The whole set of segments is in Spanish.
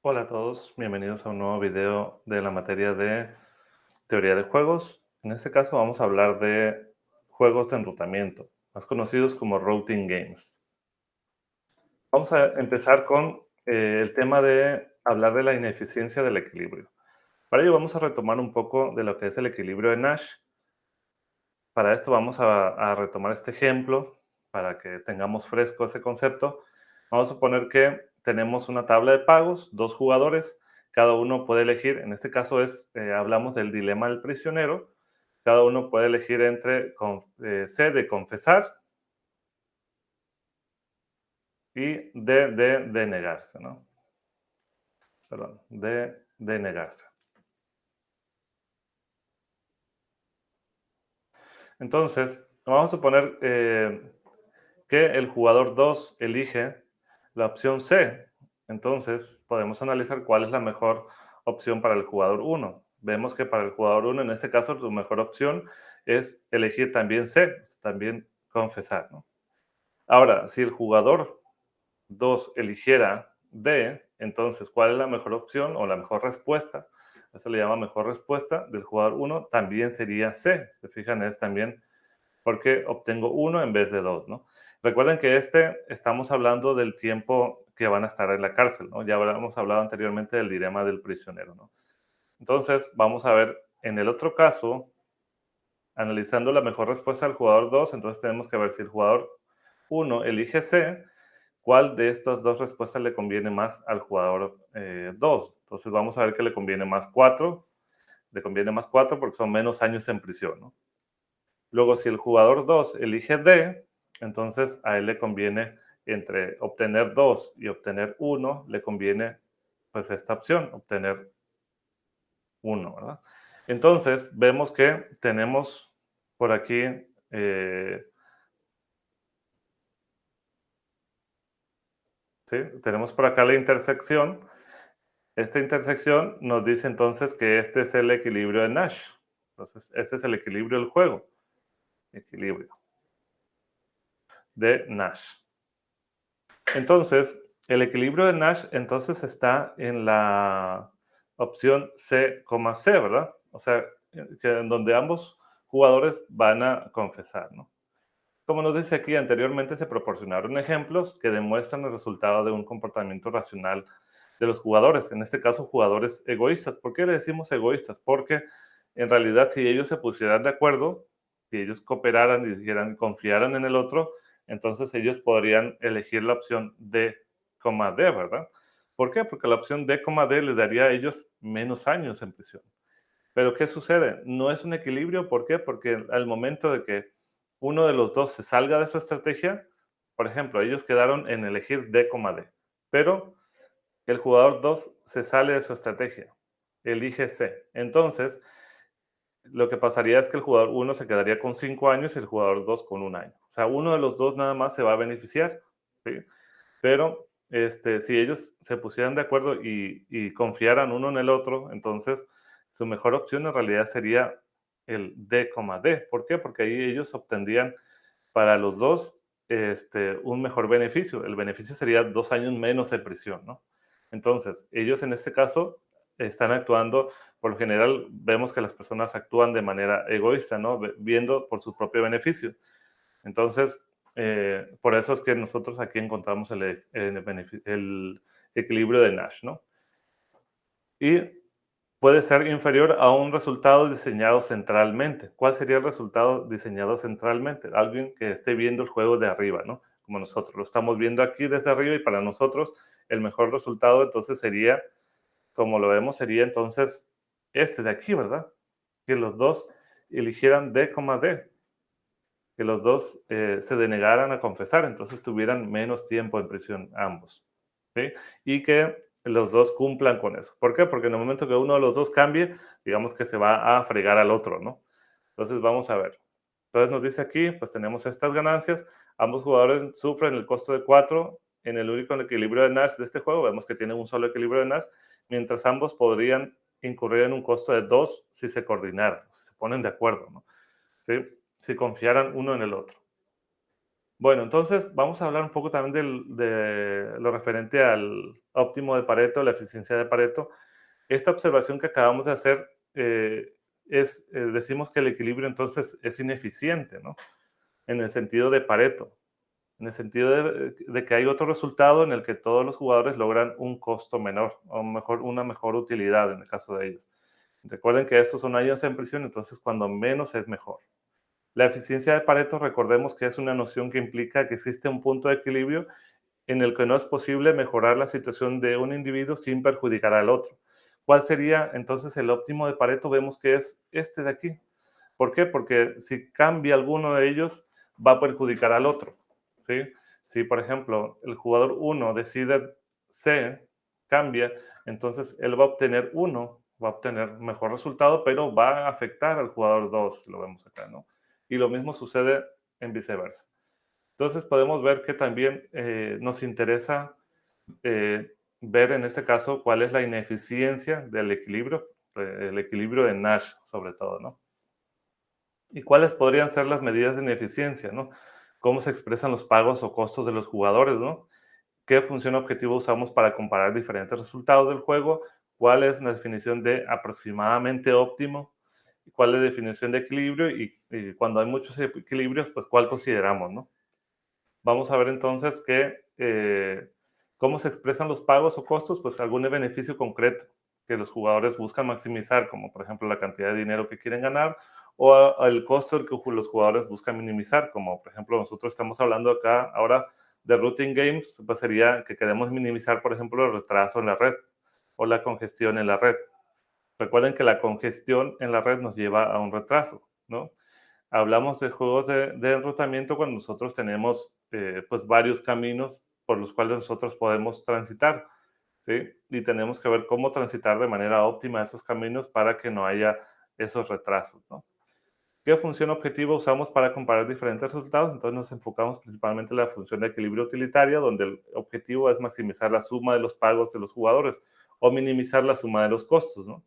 Hola a todos, bienvenidos a un nuevo video de la materia de teoría de juegos. En este caso vamos a hablar de juegos de enrutamiento, más conocidos como routing games. Vamos a empezar con el tema de hablar de la ineficiencia del equilibrio. Para ello vamos a retomar un poco de lo que es el equilibrio de Nash. Para esto vamos a retomar este ejemplo para que tengamos fresco ese concepto. Vamos a suponer que tenemos una tabla de pagos, dos jugadores, cada uno puede elegir, en este caso hablamos del dilema del prisionero, cada uno puede elegir entre C de confesar y D de negarse, ¿no? Perdón, de negarse. Entonces, vamos a suponer que el jugador 2 elige la opción C. Entonces, podemos analizar cuál es la mejor opción para el jugador 1. Vemos que para el jugador 1, en este caso, su mejor opción es elegir también C, también confesar, ¿no? Ahora, si el jugador 2 eligiera D, entonces, ¿cuál es la mejor opción o la mejor respuesta? Eso le llama mejor respuesta del jugador 1, también sería C. Se fijan, es también porque obtengo uno en vez de dos, ¿no? Recuerden que estamos hablando del tiempo que van a estar en la cárcel, ¿no? Ya habíamos hablado anteriormente del dilema del prisionero, ¿no? Entonces, vamos a ver en el otro caso, analizando la mejor respuesta del jugador 2, entonces tenemos que ver si el jugador 1 elige C, cuál de estas dos respuestas le conviene más al jugador 2. Entonces, vamos a ver que le conviene más 4, le conviene más 4 porque son menos años en prisión, ¿no? Luego, si el jugador 2 elige D, entonces a él le conviene entre obtener 2 y obtener uno, le conviene pues esta opción, obtener uno, ¿verdad? Entonces, vemos que tenemos por aquí, ¿sí? Tenemos por acá la intersección. Esta intersección nos dice entonces que este es el equilibrio de Nash. Entonces, este es el equilibrio del juego. Equilibrio de Nash. Entonces, el equilibrio de Nash entonces está en la opción C, C, ¿verdad? O sea, que en donde ambos jugadores van a confesar, ¿no? Como nos dice aquí, anteriormente se proporcionaron ejemplos que demuestran el resultado de un comportamiento racional de los jugadores, en este caso jugadores egoístas. ¿Por qué le decimos egoístas? Porque en realidad si ellos se pusieran de acuerdo, si ellos cooperaran y dijeran, confiaran en el otro, entonces ellos podrían elegir la opción D, D, ¿verdad? ¿Por qué? Porque la opción D, D les daría a ellos menos años en prisión. Pero ¿qué sucede? No es un equilibrio, ¿por qué? Porque al momento de que uno de los dos se salga de su estrategia, por ejemplo, ellos quedaron en elegir D, D, pero el jugador 2 se sale de su estrategia, elige C. Entonces, lo que pasaría es que el jugador 1 se quedaría con 5 años y el jugador 2 con 1 año. O sea, uno de los dos nada más se va a beneficiar, ¿sí? Pero si ellos se pusieran de acuerdo y confiaran uno en el otro, entonces su mejor opción en realidad sería el D, D. ¿Por qué? Porque ahí ellos obtendrían para los dos un mejor beneficio. El beneficio sería 2 años menos de prisión, ¿no? Entonces, ellos en este caso están actuando, por lo general vemos que las personas actúan de manera egoísta, ¿no? Viendo por su propio beneficio. Entonces, por eso es que nosotros aquí encontramos el equilibrio de Nash, ¿no? Y puede ser inferior a un resultado diseñado centralmente. ¿Cuál sería el resultado diseñado centralmente? Alguien que esté viendo el juego de arriba, ¿no? Como nosotros lo estamos viendo aquí desde arriba y para nosotros el mejor resultado entonces sería, como lo vemos, sería entonces este de aquí, ¿verdad? Que los dos eligieran D, D, que los dos se denegaran a confesar, entonces tuvieran menos tiempo en prisión ambos, ¿sí? Y que los dos cumplan con eso. ¿Por qué? Porque en el momento que uno de los dos cambie, digamos que se va a fregar al otro, ¿no? Entonces vamos a ver. Entonces nos dice aquí, pues tenemos estas ganancias, ambos jugadores sufren el costo de 4 en el único equilibrio de Nash de este juego, vemos que tienen un solo equilibrio de Nash, mientras ambos podrían incurrir en un costo de 2 si se coordinaran, si se ponen de acuerdo, ¿no? ¿Sí? Si confiaran uno en el otro. Bueno, entonces vamos a hablar un poco también de lo referente al óptimo de Pareto, la eficiencia de Pareto. Esta observación que acabamos de hacer decimos que el equilibrio entonces es ineficiente, ¿no? En el sentido de Pareto, en el sentido de que hay otro resultado en el que todos los jugadores logran un costo menor, o mejor, una mejor utilidad en el caso de ellos. Recuerden que estos son alianza en presión, entonces cuando menos es mejor. La eficiencia de Pareto, recordemos que es una noción que implica que existe un punto de equilibrio en el que no es posible mejorar la situación de un individuo sin perjudicar al otro. ¿Cuál sería entonces el óptimo de Pareto? Vemos que es este de aquí. ¿Por qué? Porque si cambia alguno de ellos, va a perjudicar al otro, ¿sí? Si, por ejemplo, el jugador uno decide C, cambia, entonces él va a obtener uno, va a obtener mejor resultado, pero va a afectar al jugador 2, lo vemos acá, ¿no? Y lo mismo sucede en viceversa. Entonces podemos ver que también nos interesa ver en este caso cuál es la ineficiencia del equilibrio, el equilibrio de Nash sobre todo, ¿no? ¿Y cuáles podrían ser las medidas de ineficiencia, no? ¿Cómo se expresan los pagos o costos de los jugadores, no? ¿Qué función objetivo usamos para comparar diferentes resultados del juego? ¿Cuál es la definición de aproximadamente óptimo? ¿Cuál es la definición de equilibrio? Y cuando hay muchos equilibrios, pues cuál consideramos, ¿no? Vamos a ver entonces cómo se expresan los pagos o costos, pues algún beneficio concreto que los jugadores buscan maximizar, como por ejemplo la cantidad de dinero que quieren ganar, o el costo que los jugadores buscan minimizar, como por ejemplo nosotros estamos hablando acá ahora de routing games, pues sería que queremos minimizar, por ejemplo, el retraso en la red o la congestión en la red. Recuerden que la congestión en la red nos lleva a un retraso, ¿no? Hablamos de juegos de enrutamiento cuando nosotros tenemos pues varios caminos por los cuales nosotros podemos transitar, ¿sí? Y tenemos que ver cómo transitar de manera óptima esos caminos para que no haya esos retrasos, ¿no? ¿Qué función objetiva usamos para comparar diferentes resultados? Entonces nos enfocamos principalmente en la función de equilibrio utilitaria, donde el objetivo es maximizar la suma de los pagos de los jugadores o minimizar la suma de los costos, ¿no?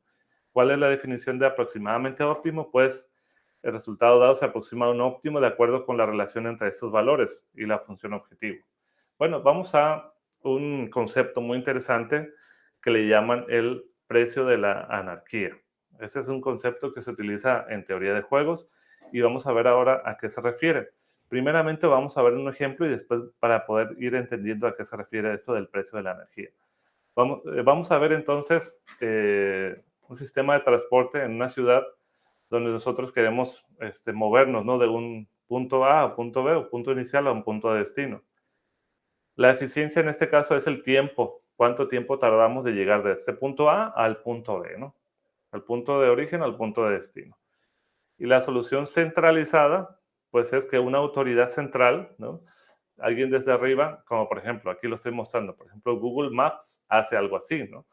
¿Cuál es la definición de aproximadamente óptimo? Pues el resultado dado se aproxima a un óptimo de acuerdo con la relación entre estos valores y la función objetivo. Bueno, vamos a un concepto muy interesante que le llaman el precio de la anarquía. Ese es un concepto que se utiliza en teoría de juegos y vamos a ver ahora a qué se refiere. Primeramente vamos a ver un ejemplo y después para poder ir entendiendo a qué se refiere eso del precio de la energía. Vamos a ver entonces un sistema de transporte en una ciudad donde nosotros queremos movernos, ¿no? De un punto A a punto B o punto inicial a un punto de destino. La eficiencia en este caso es el tiempo, cuánto tiempo tardamos de llegar de este punto A al punto B, ¿no? Al punto de origen al punto de destino. Y la solución centralizada, pues es que una autoridad central, ¿no? Alguien desde arriba, como por ejemplo, aquí lo estoy mostrando, por ejemplo, Google Maps hace algo así, ¿no?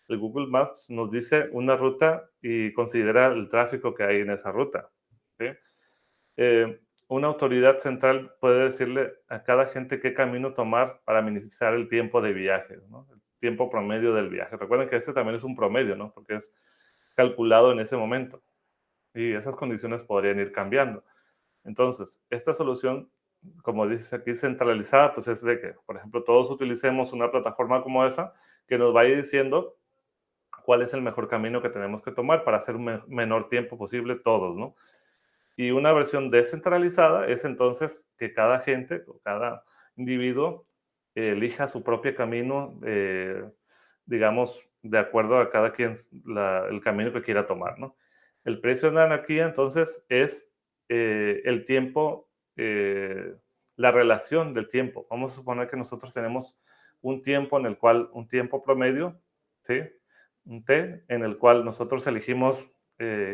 El Google Maps nos dice una ruta y considera el tráfico que hay en esa ruta, ¿sí? Una autoridad central puede decirle a cada gente qué camino tomar para minimizar el tiempo de viaje, ¿no? El tiempo promedio del viaje. Recuerden que este también es un promedio, ¿no? Porque es calculado en ese momento y esas condiciones podrían ir cambiando. Entonces, esta solución, como dice aquí, centralizada, pues es de que, por ejemplo, todos utilicemos una plataforma como esa que nos vaya diciendo cuál es el mejor camino que tenemos que tomar para hacer un menor tiempo posible todos, ¿no? Y una versión descentralizada es entonces que cada gente o cada individuo elija su propio camino, digamos, de acuerdo a cada quien el camino que quiera tomar, ¿no? El precio de la anarquía entonces es el tiempo, la relación del tiempo. Vamos a suponer que nosotros tenemos un tiempo en el cual, un tiempo promedio, ¿sí? Un T, en el cual nosotros elegimos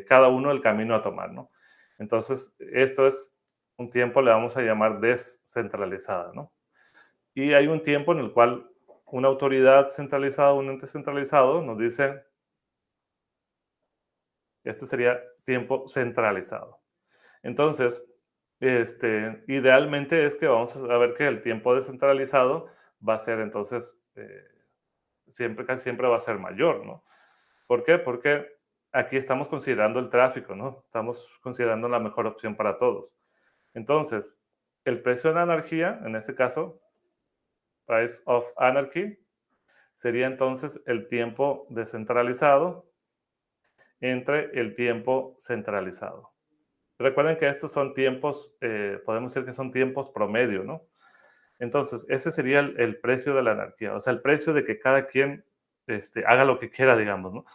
cada uno el camino a tomar, ¿no? Entonces, esto es un tiempo, le vamos a llamar descentralizada, ¿no? Y hay un tiempo en el cual una autoridad centralizada, un ente centralizado nos dice, este sería tiempo centralizado. Entonces, idealmente es que vamos a ver que el tiempo descentralizado va a ser entonces, siempre, casi siempre va a ser mayor, ¿no? ¿Por qué? Porque aquí estamos considerando el tráfico, ¿no? Estamos considerando la mejor opción para todos. Entonces, el precio de la anarquía, en este caso, price of anarchy, sería entonces el tiempo descentralizado entre el tiempo centralizado. Recuerden que estos son tiempos, podemos decir que son tiempos promedio, ¿no? Entonces, ese sería el precio de la anarquía, o sea, el precio de que cada quien haga lo que quiera, digamos, ¿no?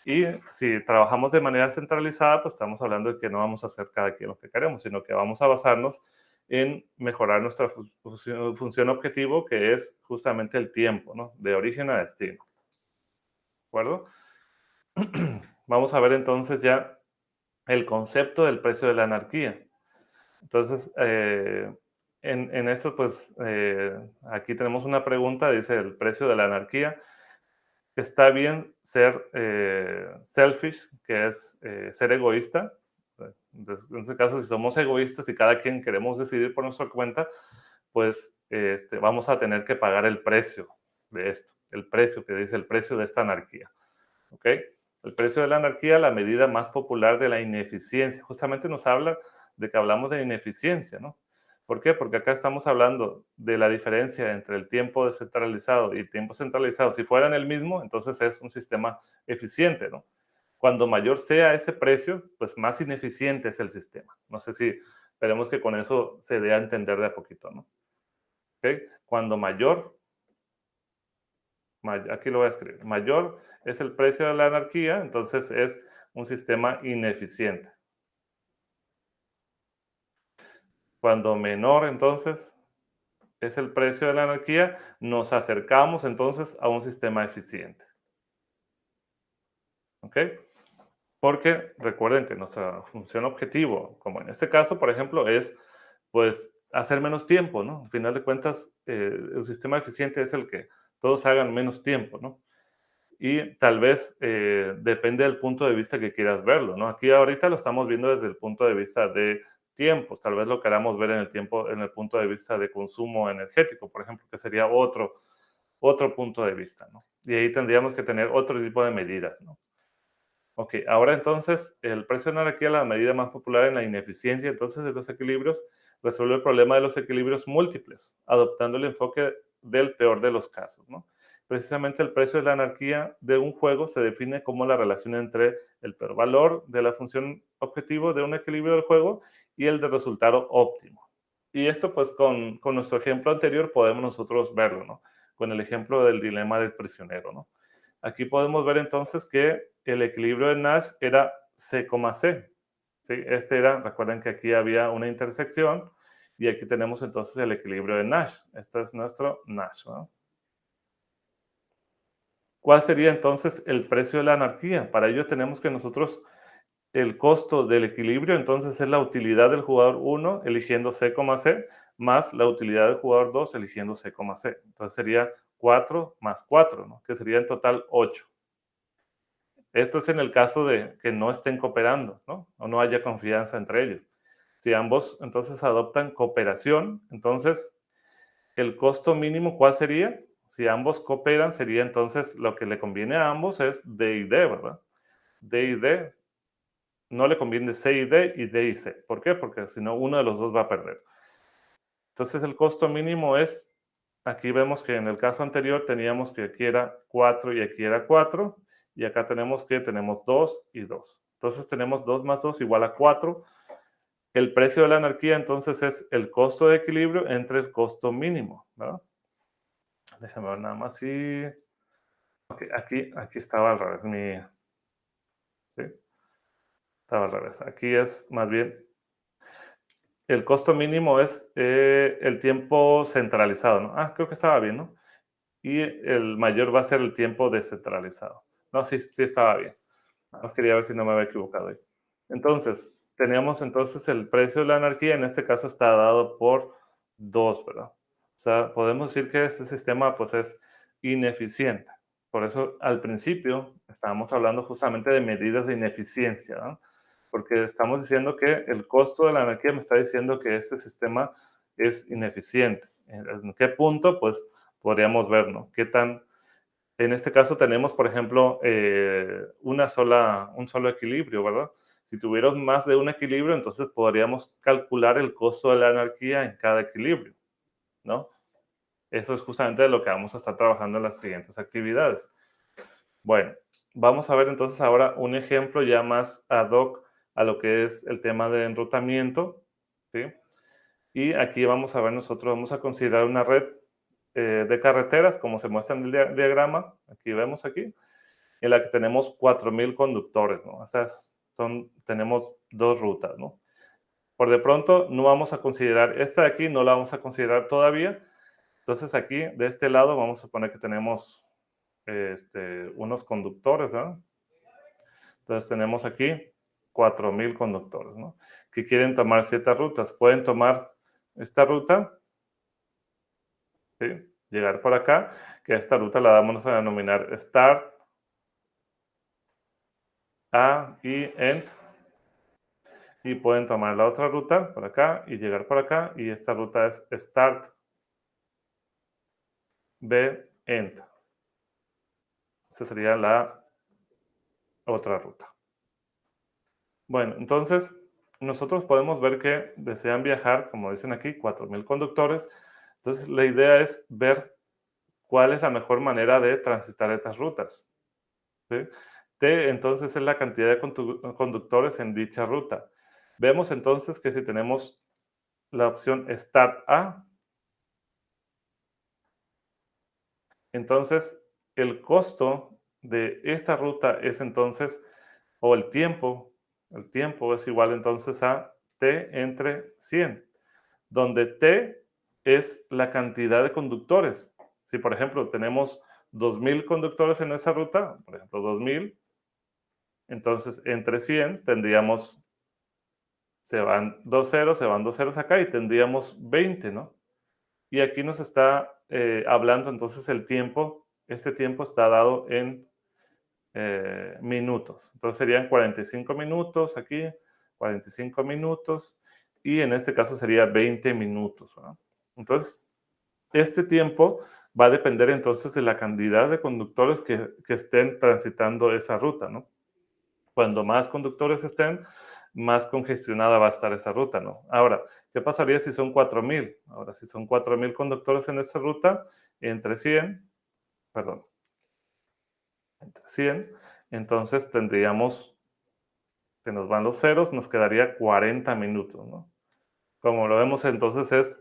Y si trabajamos de manera centralizada, pues estamos hablando de que no vamos a hacer cada quien lo que queremos, sino que vamos a basarnos en mejorar nuestra función objetivo, que es justamente el tiempo, ¿no? De origen a destino. ¿De acuerdo? Vamos a ver entonces ya el concepto del precio de la anarquía. Entonces, en eso, pues, aquí tenemos una pregunta, dice el precio de la anarquía. ¿Está bien ser selfish, que es ser egoísta? Entonces, en este caso, si somos egoístas y cada quien queremos decidir por nuestra cuenta, pues vamos a tener que pagar el precio de esto, el precio que dice el precio de esta anarquía. ¿Ok? El precio de la anarquía, la medida más popular de la ineficiencia. Justamente nos habla de que hablamos de ineficiencia, ¿no? ¿Por qué? Porque acá estamos hablando de la diferencia entre el tiempo descentralizado y el tiempo centralizado. Si fueran el mismo, entonces es un sistema eficiente, ¿no? Cuando mayor sea ese precio, pues más ineficiente es el sistema. No sé si esperemos que con eso se dé a entender de a poquito, ¿no? ¿Ok? Cuando mayor, aquí lo voy a escribir, mayor es el precio de la anarquía, entonces es un sistema ineficiente. Cuando menor, entonces, es el precio de la anarquía, nos acercamos entonces a un sistema eficiente. ¿Ok? Porque recuerden que nuestra función objetivo, como en este caso, por ejemplo, es pues hacer menos tiempo, ¿no? Al final de cuentas, el sistema eficiente es el que todos hagan menos tiempo, ¿no? Y tal vez depende del punto de vista que quieras verlo, ¿no? Aquí ahorita lo estamos viendo desde el punto de vista de tiempos, tal vez lo queramos ver en el tiempo, en el punto de vista de consumo energético, por ejemplo, que sería otro punto de vista, ¿no? Y ahí tendríamos que tener otro tipo de medidas, ¿no? Ok, ahora entonces el precio de energía, la medida más popular en la ineficiencia entonces de los equilibrios, resuelve el problema de los equilibrios múltiples, adoptando el enfoque del peor de los casos, ¿no? Precisamente el precio de la anarquía de un juego se define como la relación entre el peor valor de la función objetivo de un equilibrio del juego y el del resultado óptimo. Y esto pues con nuestro ejemplo anterior podemos nosotros verlo, ¿no? Con el ejemplo del dilema del prisionero, ¿no? Aquí podemos ver entonces que el equilibrio de Nash era C, C. ¿Sí? Este era, recuerden que aquí había una intersección y aquí tenemos entonces el equilibrio de Nash. Este es nuestro Nash, ¿no? ¿Cuál sería entonces el precio de la anarquía? Para ello tenemos que nosotros, el costo del equilibrio, entonces es la utilidad del jugador 1 eligiendo C, C, más la utilidad del jugador 2 eligiendo C, C. Entonces sería 4 más 4, ¿no? Que sería en total 8. Esto es en el caso de que no estén cooperando, ¿no? O no haya confianza entre ellos. Si ambos entonces adoptan cooperación, entonces el costo mínimo, ¿cuál sería? Si ambos cooperan, sería entonces lo que le conviene a ambos es D y D, ¿verdad? D y D. No le conviene C y D y C. ¿Por qué? Porque si no, uno de los dos va a perder. Entonces el costo mínimo es, aquí vemos que en el caso anterior teníamos que aquí era 4 y aquí era 4, y acá tenemos que tenemos 2 y 2. Entonces tenemos 2 más 2 igual a 4. El precio de la anarquía entonces es el costo de equilibrio entre el costo mínimo, ¿verdad? Déjame ver nada más si... Okay, aquí estaba al revés, ¿sí? Estaba al revés. Aquí es más bien el costo mínimo es el tiempo centralizado, ¿no? Ah, creo que estaba bien, ¿no? Y el mayor va a ser el tiempo descentralizado. No, sí, sí estaba bien. No quería ver si no me había equivocado ahí. Entonces, teníamos entonces el precio de la anarquía, en este caso está dado por 2, ¿verdad? O sea, podemos decir que este sistema pues es ineficiente. Por eso al principio estábamos hablando justamente de medidas de ineficiencia, ¿no? Porque estamos diciendo que el costo de la energía me está diciendo que este sistema es ineficiente. ¿En qué punto? Pues podríamos ver, ¿no? ¿Qué tan... En este caso tenemos, por ejemplo, un solo equilibrio, ¿verdad? Si tuviéramos más de un equilibrio, entonces podríamos calcular el costo de la energía en cada equilibrio, ¿no? Eso es justamente de lo que vamos a estar trabajando en las siguientes actividades. Bueno, vamos a ver entonces ahora un ejemplo ya más ad hoc a lo que es el tema de enrutamiento, ¿sí? Y aquí vamos a ver nosotros, vamos a considerar una red de carreteras, como se muestra en el diagrama, aquí vemos aquí, en la que tenemos 4,000 conductores, ¿no? Tenemos dos rutas, ¿no? Por de pronto no vamos a considerar esta de aquí, no la vamos a considerar todavía. Entonces aquí, de este lado, vamos a suponer que tenemos unos conductores, ¿no? Entonces tenemos aquí 4,000 conductores, ¿no? Que quieren tomar ciertas rutas. Pueden tomar esta ruta, ¿sí? Llegar por acá, que esta ruta la vamos a denominar Start, A y End. Y pueden tomar la otra ruta por acá y llegar por acá. Y esta ruta es Start, B, End. Esa sería la otra ruta. Bueno, entonces nosotros podemos ver que desean viajar, como dicen aquí, 4,000 conductores. Entonces la idea es ver cuál es la mejor manera de transitar estas rutas, ¿sí? T entonces es la cantidad de conductores en dicha ruta. Vemos entonces que si tenemos la opción Start A, entonces el costo de esta ruta es entonces, o el tiempo es igual entonces a T entre 100, donde T es la cantidad de conductores. Si, por ejemplo, tenemos 2,000 conductores en esa ruta, por ejemplo, 2,000, entonces entre 100 tendríamos, se van dos ceros acá y tendríamos 20, ¿no? Y aquí nos está hablando entonces el tiempo, este tiempo está dado en minutos. Entonces serían 45 minutos aquí, 45 minutos, y en este caso sería 20 minutos, ¿no? Entonces, este tiempo va a depender entonces de la cantidad de conductores que estén transitando esa ruta, ¿no? Cuando más conductores estén, más congestionada va a estar esa ruta, ¿no? Ahora, ¿qué pasaría si son 4,000? Ahora, si son 4,000 conductores en esa ruta, entre 100, perdón, entre 100, entonces tendríamos, se nos van los ceros, nos quedaría 40 minutos, ¿no? Como lo vemos, entonces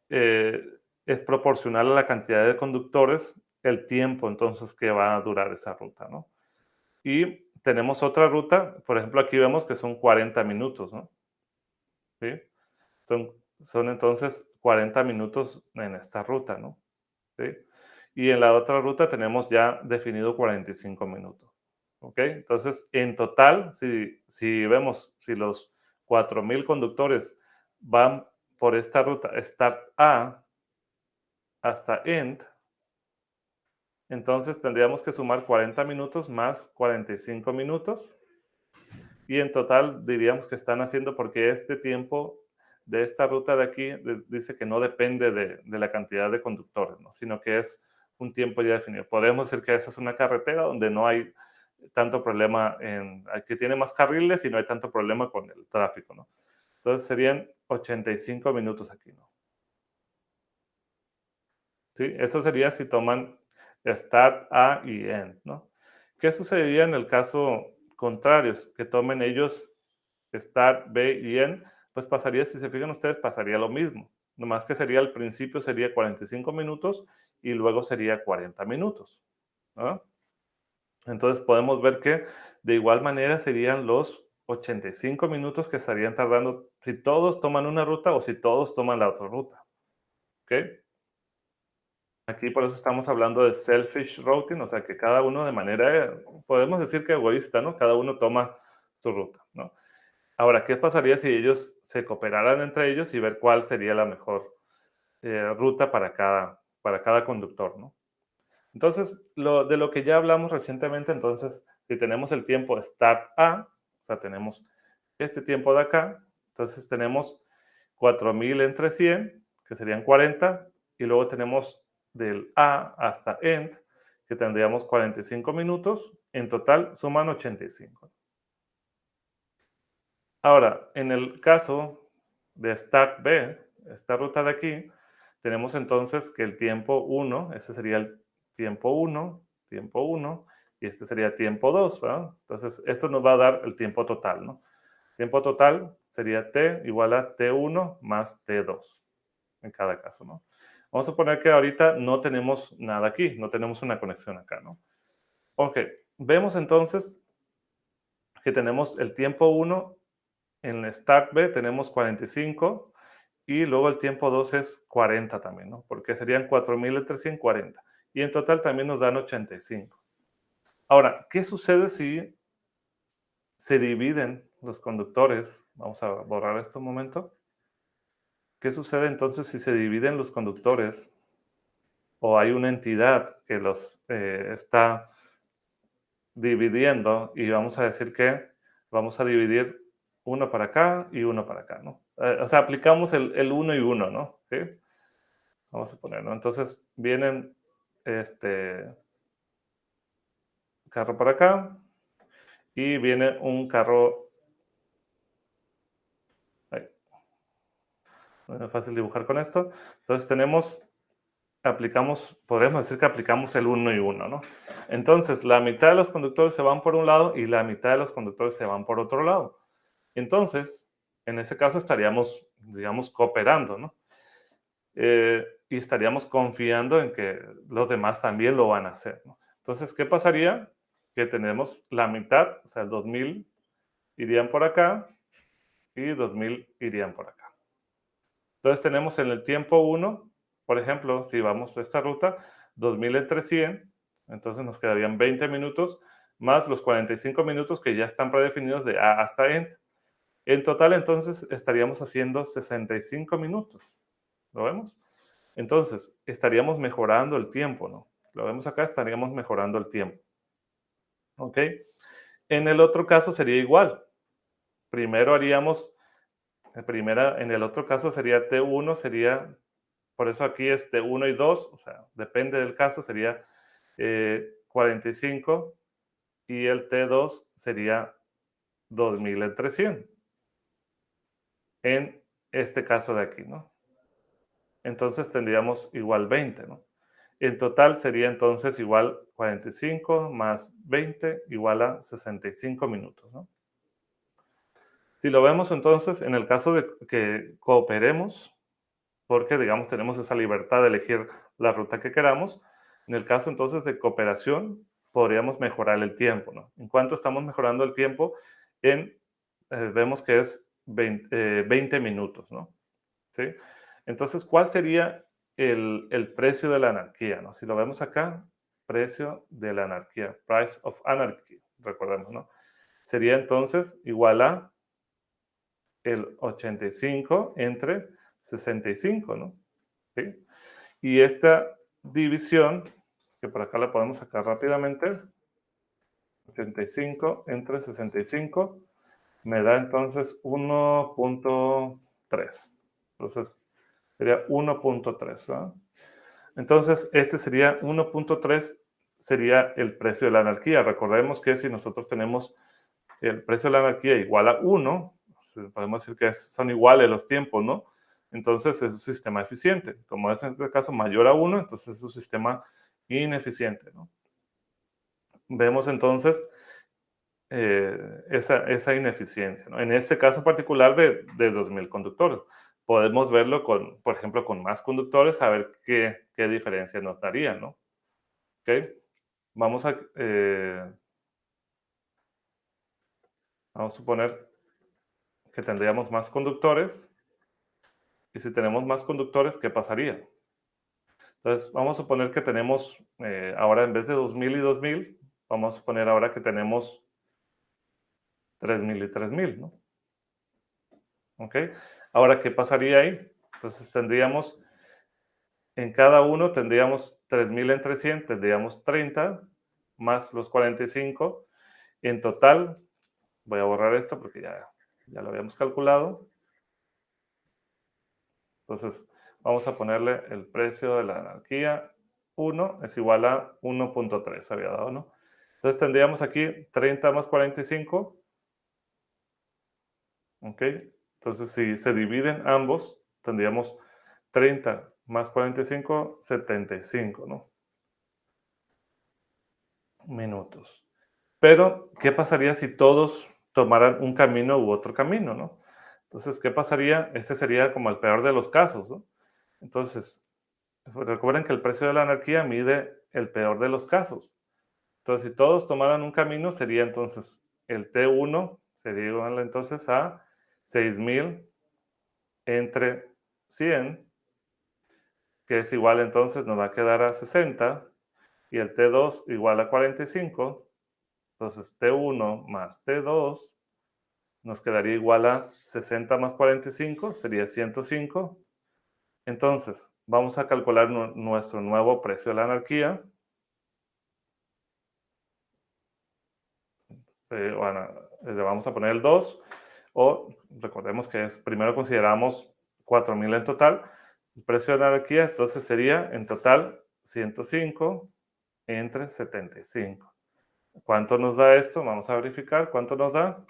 eh, es proporcional a la cantidad de conductores el tiempo entonces que va a durar esa ruta, ¿no? Y tenemos otra ruta, por ejemplo, aquí vemos que son 40 minutos, ¿no? ¿Sí? Son, son entonces 40 minutos en esta ruta, ¿no? ¿Sí? Y en la otra ruta tenemos ya definido 45 minutos. ¿Ok? Entonces, en total, si vemos, si los 4,000 conductores van por esta ruta, Start A hasta End, entonces tendríamos que sumar 40 minutos más 45 minutos. Y en total diríamos que están haciendo, porque este tiempo de esta ruta de aquí dice que no depende de la cantidad de conductores, ¿no? Sino que es un tiempo ya definido. Podemos decir que esa es una carretera donde no hay tanto problema, que tiene más carriles y no hay tanto problema con el tráfico, ¿no? Entonces serían 85 minutos aquí, ¿no? ¿Sí? Eso sería si toman Start, A y End, ¿no? ¿Qué sucedería en el caso contrario? Que tomen ellos Start, B y End, pues pasaría, si se fijan ustedes, pasaría lo mismo. Nomás que sería al principio sería 45 minutos y luego sería 40 minutos, ¿no? Entonces podemos ver que de igual manera serían los 85 minutos que estarían tardando si todos toman una ruta o si todos toman la otra ruta, ¿ok? Aquí por eso estamos hablando de selfish routing, o sea que cada uno de manera, podemos decir que egoísta, ¿no? Cada uno toma su ruta, ¿no? Ahora, ¿qué pasaría si ellos se cooperaran entre ellos y ver cuál sería la mejor ruta para cada conductor, ¿no? Entonces, de lo que ya hablamos recientemente, entonces, si tenemos el tiempo Start A, o sea, tenemos este tiempo de acá, entonces tenemos 4,000 entre 100, que serían 40, y luego tenemos del A hasta End, que tendríamos 45 minutos, en total suman 85. Ahora, en el caso de Stack B, esta ruta de aquí, tenemos entonces que el tiempo uno, este sería el tiempo uno, y este sería tiempo 2, ¿verdad? Entonces, esto nos va a dar el tiempo total, ¿no? Tiempo total sería t igual a t1 más t2 en cada caso, ¿no? Vamos a poner que ahorita no tenemos nada aquí, no tenemos una conexión acá, ¿no? Ok, vemos entonces que tenemos el tiempo uno en el Stack B tenemos 45 y luego el tiempo 2 es 40 también, ¿no? Porque serían 4.340. Y en total también nos dan 85. Ahora, ¿qué sucede si se dividen los conductores? Vamos a borrar esto un momento. ¿Qué sucede entonces si se dividen los conductores o hay una entidad que los está dividiendo y vamos a decir que vamos a dividir uno para acá y uno para acá, ¿no? O sea, aplicamos el uno y uno, ¿no? ¿Sí? Vamos a ponerlo. Entonces, vienen este carro por acá y viene un carro. Ay, no es fácil dibujar con esto. Entonces, podríamos decir que aplicamos el uno y uno, ¿no? Entonces, la mitad de los conductores se van por un lado y la mitad de los conductores se van por otro lado. Entonces, en ese caso estaríamos, digamos, cooperando, ¿no? Y estaríamos confiando en que los demás también lo van a hacer, ¿no? Entonces, ¿qué pasaría? Que tenemos la mitad, o sea, 2.000 irían por acá y 2.000 irían por acá. Entonces, tenemos en el tiempo uno, por ejemplo, si vamos a esta ruta, 2.000 entre 100, entonces nos quedarían 20 minutos más los 45 minutos que ya están predefinidos de A hasta End. En total, entonces, estaríamos haciendo 65 minutos. ¿Lo vemos? Entonces, estaríamos mejorando el tiempo, ¿no? Lo vemos acá, estaríamos mejorando el tiempo. ¿Ok? En el otro caso sería igual. Primero haríamos, en el otro caso sería T1, sería, por eso aquí es T1 y 2, o sea, depende del caso, sería 45 y el T2 sería 2.000 entre 100. En este caso de aquí, ¿no? Entonces tendríamos igual 20, ¿no? En total sería entonces igual 45 más 20 igual a 65 minutos, ¿no? Si lo vemos entonces, en el caso de que cooperemos, porque digamos tenemos esa libertad de elegir la ruta que queramos, en el caso entonces de cooperación, podríamos mejorar el tiempo, ¿no? ¿En cuánto estamos mejorando el tiempo? Vemos que es 20 minutos, ¿no? ¿Sí? Entonces, ¿cuál sería el precio de la anarquía, ¿no? Si lo vemos acá, precio de la anarquía, price of anarchy, recordemos, ¿no? Sería entonces igual a el 85 entre 65, ¿no? ¿Sí? Y esta división, que por acá la podemos sacar rápidamente, 85 entre 65, me da entonces 1.3. Entonces, sería 1.3, ¿no? Entonces, este sería 1.3, sería el precio de la anarquía. Recordemos que si nosotros tenemos el precio de la anarquía igual a 1, podemos decir que son iguales los tiempos, ¿no? Entonces es un sistema eficiente. Como es en este caso mayor a 1, entonces es un sistema ineficiente, ¿no? Vemos entonces esa ineficiencia, ¿no? En este caso particular de 2.000 conductores. Podemos verlo, por ejemplo, con más conductores, a ver qué diferencia nos daría, ¿no? ¿Ok? Vamos vamos a suponer que tendríamos más conductores. Y si tenemos más conductores, ¿qué pasaría? Entonces, vamos a suponer que tenemos, ahora en vez de 2.000 y 2.000, vamos a suponer ahora que tenemos 3.000 y 3.000, ¿no? ¿Ok? Ahora, ¿qué pasaría ahí? Entonces, en cada uno tendríamos 3.000 entre 100, tendríamos 30, más los 45. En total, voy a borrar esto porque ya lo habíamos calculado. Entonces, vamos a ponerle el precio de la anarquía 1 es igual a 1.3, había dado, ¿no? Entonces tendríamos aquí 30 más 45, ¿ok? Entonces, si se dividen ambos, tendríamos 30 más 45, 75, ¿no? Minutos. Pero, ¿qué pasaría si todos tomaran un camino u otro camino, no? Entonces, ¿qué pasaría? Ese sería como el peor de los casos, ¿no? Entonces, recuerden que el precio de la anarquía mide el peor de los casos. Entonces, si todos tomaran un camino, sería entonces el T1 sería igual entonces a 6000 entre 100, que es igual entonces, nos va a quedar a 60, y el T2 igual a 45. Entonces, T1 más T2 nos quedaría igual a 60 más 45, sería 105. Entonces, vamos a calcular nuestro nuevo precio de la anarquía. Bueno, le vamos a poner el 2, o recordemos que primero consideramos 4000 en total. El precio de la anarquía entonces sería en total 105 entre 75. ¿Cuánto nos da esto? Vamos a verificar cuánto nos da.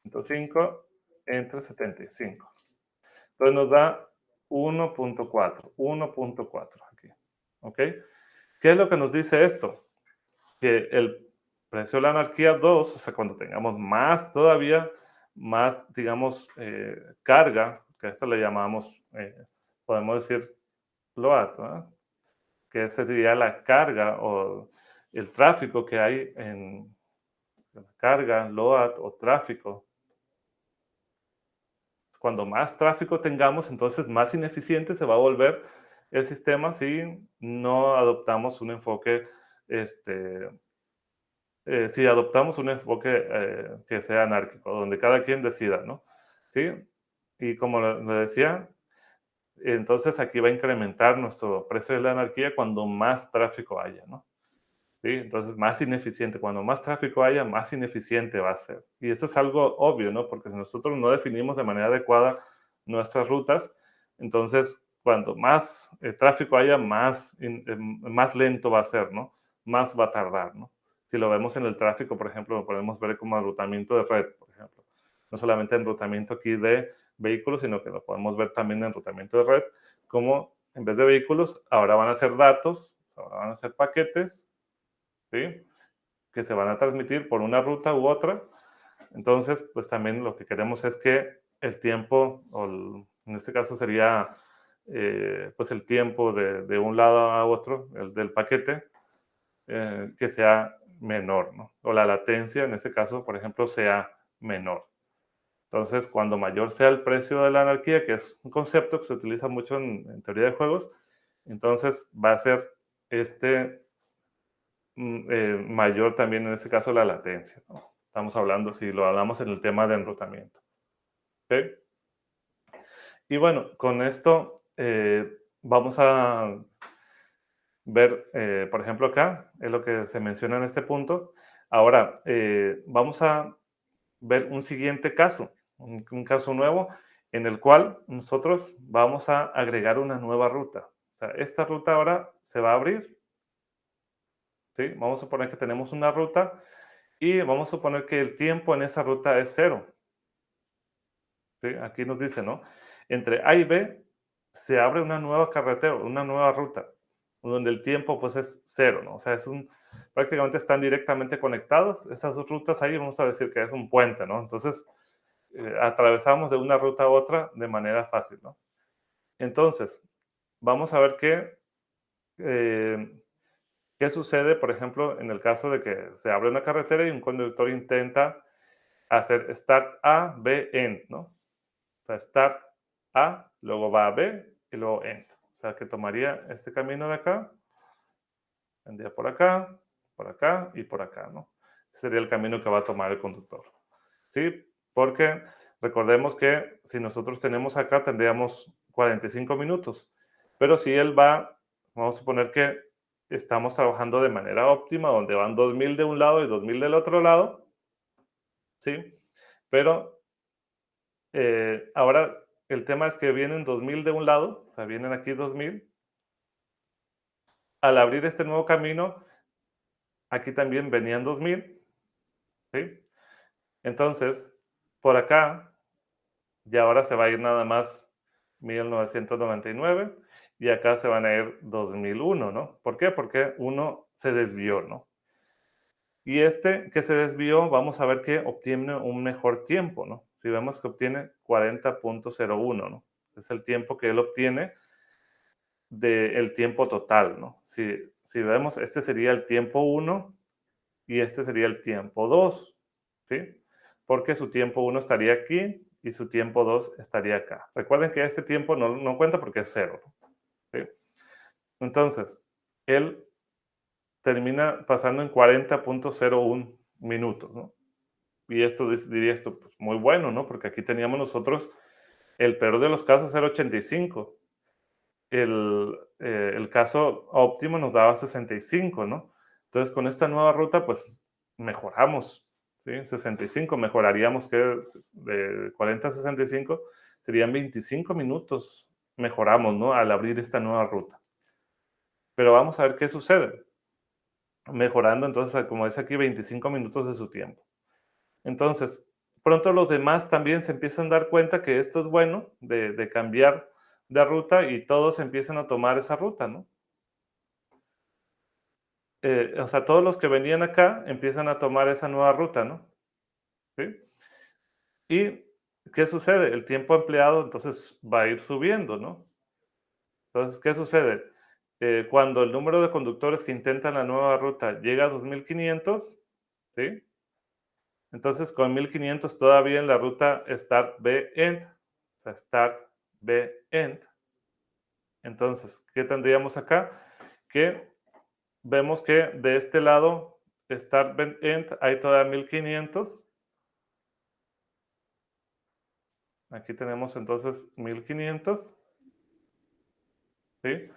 105 entre 75. Entonces nos da 1.4 aquí. ¿Ok? ¿Qué es lo que nos dice esto? Que el precio de la anarquía 2, o sea, cuando tengamos más todavía, más, digamos, carga, que a esto le llamamos, podemos decir, load, ¿no? Que sería la carga o el tráfico que hay en la carga, load o tráfico. Cuando más tráfico tengamos, entonces más ineficiente se va a volver el sistema si no adoptamos un enfoque, este, si adoptamos un enfoque que sea anárquico, donde cada quien decida, ¿no? ¿Sí? Y como le decía, entonces aquí va a incrementar nuestro precio de la anarquía cuando más tráfico haya, ¿no? ¿Sí? Entonces, más ineficiente. Cuando más tráfico haya, más ineficiente va a ser. Y eso es algo obvio, ¿no? Porque si nosotros no definimos de manera adecuada nuestras rutas, entonces, cuando más tráfico haya, más lento va a ser, ¿no? Más va a tardar, ¿no? Si lo vemos en el tráfico, por ejemplo, lo podemos ver como enrutamiento de red, por ejemplo. No solamente enrutamiento aquí de vehículos, sino que lo podemos ver también en enrutamiento de red, como en vez de vehículos, ahora van a ser datos, ahora van a ser paquetes, ¿sí? Que se van a transmitir por una ruta u otra. Entonces, pues también lo que queremos es que el tiempo, en este caso sería pues el tiempo de un lado a otro, el del paquete, que sea menor, ¿no? O la latencia, en este caso, por ejemplo, sea menor. Entonces, cuando mayor sea el precio de la anarquía, que es un concepto que se utiliza mucho en teoría de juegos, entonces va a ser este mayor también en este caso la latencia, ¿no? Estamos hablando, si lo hablamos en el tema de enrutamiento. ¿Ok? Y bueno, con esto vamos a ver, por ejemplo, acá, es lo que se menciona en este punto. Ahora, vamos a ver un siguiente caso, un caso nuevo en el cual nosotros vamos a agregar una nueva ruta. O sea, esta ruta ahora se va a abrir, ¿sí? Vamos a suponer que tenemos una ruta y vamos a suponer que el tiempo en esa ruta es cero. ¿Sí? Aquí nos dice, ¿no? Entre A y B se abre una nueva carretera, una nueva ruta, donde el tiempo pues es cero, ¿no? O sea, prácticamente están directamente conectados. Esas dos rutas ahí vamos a decir que es un puente, ¿no? Entonces, atravesamos de una ruta a otra de manera fácil, ¿no? Entonces, vamos a ver eh, qué sucede, por ejemplo, en el caso de que se abre una carretera y un conductor intenta hacer start A, B, end, ¿no? O sea, start A, luego va a B y luego end. O sea, que tomaría este camino de acá, vendría por acá y por acá, ¿no? Sería el camino que va a tomar el conductor. ¿Sí? Porque recordemos que si nosotros tenemos acá, tendríamos 45 minutos. Pero si él va, vamos a suponer que estamos trabajando de manera óptima, donde van 2000 de un lado y 2000 del otro lado, ¿sí? Pero ahora el tema es que vienen 2000 de un lado, o sea, vienen aquí 2000. Al abrir este nuevo camino, aquí también venían 2000, ¿sí? Entonces, por acá, y ahora se va a ir nada más 1999 y acá se van a ir 2001, ¿no? ¿Por qué? Porque uno se desvió, ¿no? Y este que se desvió, vamos a ver que obtiene un mejor tiempo, ¿no? Si vemos que obtiene 40.01, ¿no? Es el tiempo que él obtiene del tiempo total, ¿no? Si vemos, este sería el tiempo uno y este sería el tiempo 2, ¿sí? Porque su tiempo uno estaría aquí y su tiempo 2 estaría acá. Recuerden que este tiempo no cuenta porque es cero, ¿sí? Entonces, él termina pasando en 40.01 minutos, ¿no? Y esto diría esto, pues muy bueno, ¿no? Porque aquí teníamos nosotros, el peor de los casos era 85. El caso óptimo nos daba 65, ¿no? Entonces, con esta nueva ruta, pues mejoramos, ¿sí? 65, mejoraríamos que de 40 a 65 serían 25 minutos, mejoramos, ¿no? Al abrir esta nueva ruta. Pero vamos a ver qué sucede. Mejorando, entonces, como dice aquí, 25 minutos de su tiempo. Entonces, pronto los demás también se empiezan a dar cuenta que esto es bueno, de cambiar de ruta y todos empiezan a tomar esa ruta, ¿no? O sea, todos los que venían acá empiezan a tomar esa nueva ruta, ¿no? ¿Sí? ¿Y qué sucede? El tiempo empleado entonces va a ir subiendo, ¿no? Entonces, ¿qué sucede? Cuando el número de conductores que intentan la nueva ruta llega a 2500, ¿sí? Entonces, con 1500 todavía en la ruta Start B End, o sea, Start B End. Entonces, ¿qué tendríamos acá? Que vemos que de este lado, Start B End, hay todavía 1500. Aquí tenemos entonces 1500, ¿sí?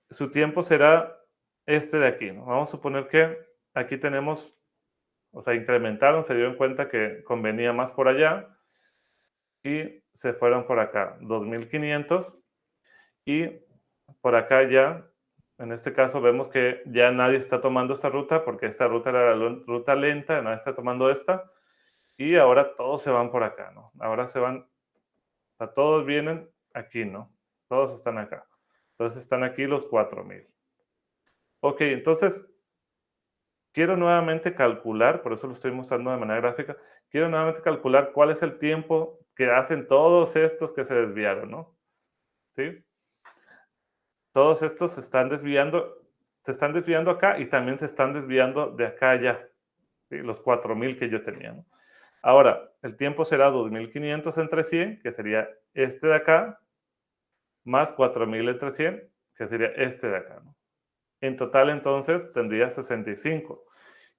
Su tiempo será este de aquí, ¿no? Vamos a suponer que aquí tenemos, o sea, incrementaron, se dieron cuenta que convenía más por allá y se fueron por acá, 2500. Y por acá ya, en este caso vemos que ya nadie está tomando esta ruta porque esta ruta era la ruta lenta, nadie está tomando esta. Y ahora todos se van por acá, ¿no? Ahora se van, o sea, todos vienen aquí, ¿no? Todos están acá. Entonces están aquí los 4000. Ok, entonces quiero nuevamente calcular, por eso lo estoy mostrando de manera gráfica, quiero nuevamente calcular cuál es el tiempo que hacen todos estos que se desviaron, ¿no? ¿Sí? Todos estos se están desviando acá y también se están desviando de acá a allá, ¿sí? Los 4000 que yo tenía, ¿no? Ahora, el tiempo será 2500 entre 100, que sería este de acá, más 4000 entre 100, que sería este de acá, ¿no? En total, entonces, tendría 65,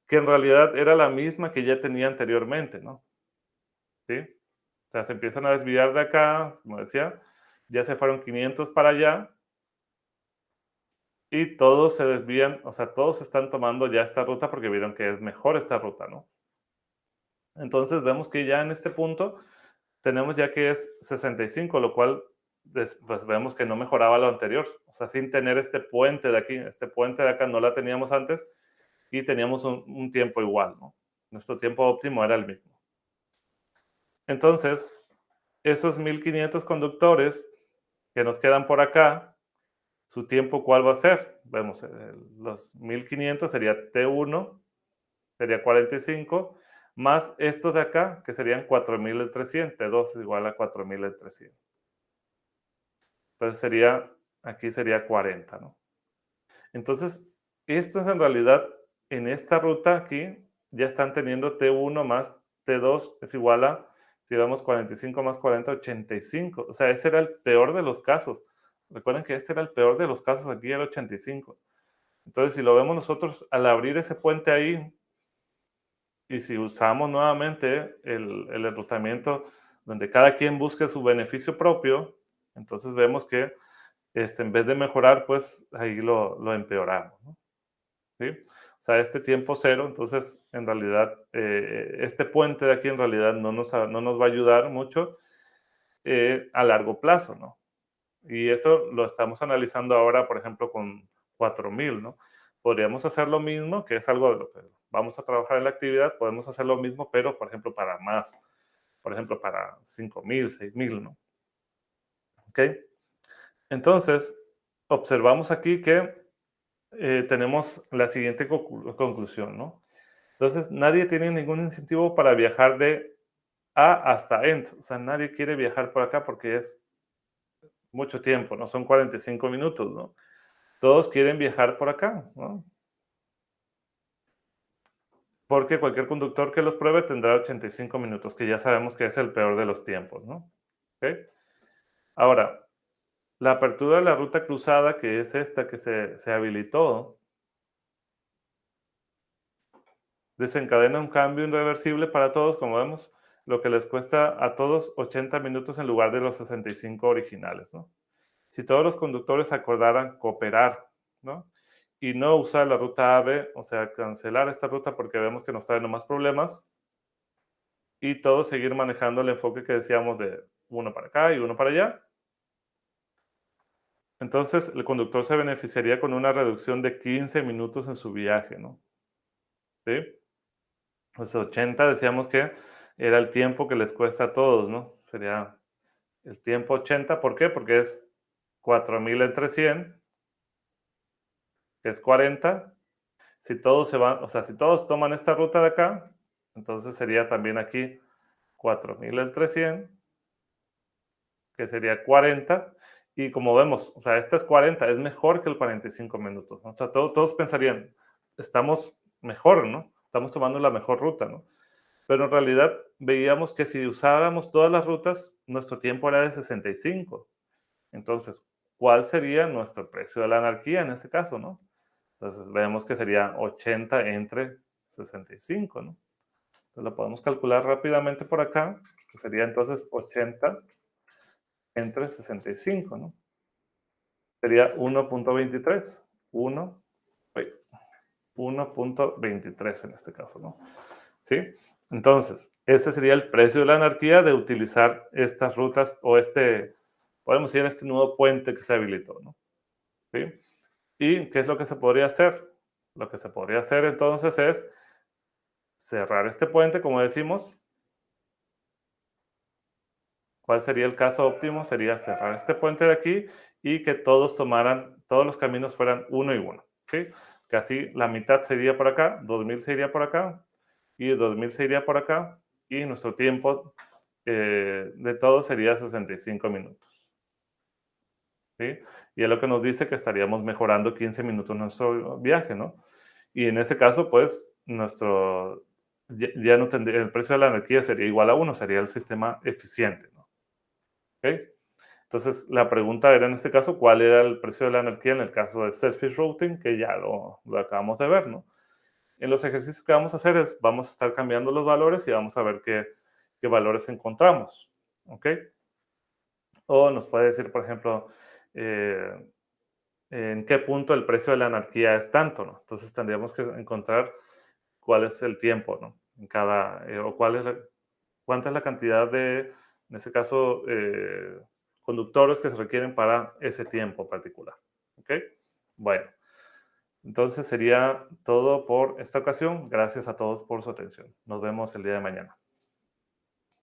que en realidad era la misma que ya tenía anteriormente, ¿no? ¿Sí? O sea, se empiezan a desviar de acá, como decía, ya se fueron 500 para allá, y todos se desvían, o sea, todos están tomando ya esta ruta porque vieron que es mejor esta ruta, ¿no? Entonces vemos que ya en este punto tenemos ya que es 65, lo cual pues vemos que no mejoraba lo anterior. O sea, sin tener este puente de aquí, este puente de acá no la teníamos antes y teníamos un tiempo igual, ¿no? Nuestro tiempo óptimo era el mismo. Entonces, esos 1500 conductores que nos quedan por acá, ¿su tiempo cuál va a ser? Vemos, los 1500 sería T1, sería 45, más estos de acá, que serían 4300, T2 es igual a 4300. Entonces sería, aquí sería 40, ¿no? Entonces, estos en realidad, en esta ruta aquí, ya están teniendo T1 más T2 es igual a, si vemos 45 más 40, 85. O sea, ese era el peor de los casos. Recuerden que este era el peor de los casos, aquí era 85. Entonces, si lo vemos nosotros al abrir ese puente ahí, y si usamos nuevamente el enrutamiento donde cada quien busque su beneficio propio, entonces vemos que en vez de mejorar, pues ahí lo empeoramos, ¿no? ¿Sí? O sea, este tiempo cero, entonces en realidad este puente de aquí en realidad no nos va a ayudar mucho a largo plazo, ¿no? Y eso lo estamos analizando ahora, por ejemplo, con 4000, ¿no? Podríamos hacer lo mismo, que es algo de lo que vamos a trabajar en la actividad, podemos hacer lo mismo, pero, por ejemplo, para más, por ejemplo, para 5,000, 6,000, ¿no? ¿Ok? Entonces, observamos aquí que tenemos la siguiente conclusión, ¿no? Entonces, nadie tiene ningún incentivo para viajar de A hasta End. O sea, nadie quiere viajar por acá porque es mucho tiempo, ¿no? Son 45 minutos, ¿no? Todos quieren viajar por acá, ¿no? Porque cualquier conductor que los pruebe tendrá 85 minutos, que ya sabemos que es el peor de los tiempos, ¿no? ¿Ok? Ahora, la apertura de la ruta cruzada, que es esta que se habilitó, desencadena un cambio irreversible para todos, como vemos, lo que les cuesta a todos 80 minutos en lugar de los 65 originales, ¿no? Si todos los conductores acordaran cooperar, ¿no? Y no usar la ruta AB, o sea, cancelar esta ruta porque vemos que nos trae más problemas, y todos seguir manejando el enfoque que decíamos de uno para acá y uno para allá. Entonces, el conductor se beneficiaría con una reducción de 15 minutos en su viaje, ¿no? ¿Sí? Pues 80 decíamos que era el tiempo que les cuesta a todos, ¿no? Sería el tiempo 80, ¿por qué? Porque es 4,000 entre 100, que es 40. Si todos se van, o sea, si todos toman esta ruta de acá, entonces sería también aquí 4,000 entre 100, que sería 40. Y como vemos, o sea, esta es 40, es mejor que el 45 minutos, ¿no? O sea, todos pensarían, estamos mejor, ¿no? Estamos tomando la mejor ruta, ¿no? Pero en realidad veíamos que si usáramos todas las rutas, nuestro tiempo era de 65. Entonces, ¿cuál sería nuestro precio de la anarquía en este caso, no? Entonces, vemos que sería 80 entre 65, ¿no? Entonces, lo podemos calcular rápidamente por acá, que sería entonces 80 entre 65, ¿no? Sería 1,23. 1,23 en este caso, ¿no? ¿Sí? Entonces, ese sería el precio de la anarquía de utilizar estas rutas o podemos decir, este nuevo puente que se habilitó, ¿no? ¿Sí? ¿Y qué es lo que se podría hacer? Lo que se podría hacer entonces es cerrar este puente, como decimos. ¿Cuál sería el caso óptimo? Sería cerrar este puente de aquí y que todos los caminos fueran uno y uno, ¿sí? Que así la mitad se iría por acá, 2,000 se iría por acá y 2,000 se iría por acá y nuestro tiempo de todo sería 65 minutos, ¿sí? Y es lo que nos dice que estaríamos mejorando 15 minutos nuestro viaje, ¿no? Y en ese caso, pues, ya no tendría, el precio de la energía sería igual a uno, sería el sistema eficiente, ¿no? ¿Ok? Entonces, la pregunta era en este caso, ¿cuál era el precio de la energía en el caso de Selfish Routing? Que ya lo acabamos de ver, ¿no? En los ejercicios que vamos a hacer vamos a estar cambiando los valores y vamos a ver qué valores encontramos, ¿ok? O nos puede decir, por ejemplo, eh, en qué punto el precio de la anarquía es tanto, ¿no? Entonces tendríamos que encontrar cuál es el tiempo, ¿no? O cuánta es la cantidad en ese caso, conductores que se requieren para ese tiempo particular, ¿ok? Bueno, entonces sería todo por esta ocasión. Gracias a todos por su atención. Nos vemos el día de mañana.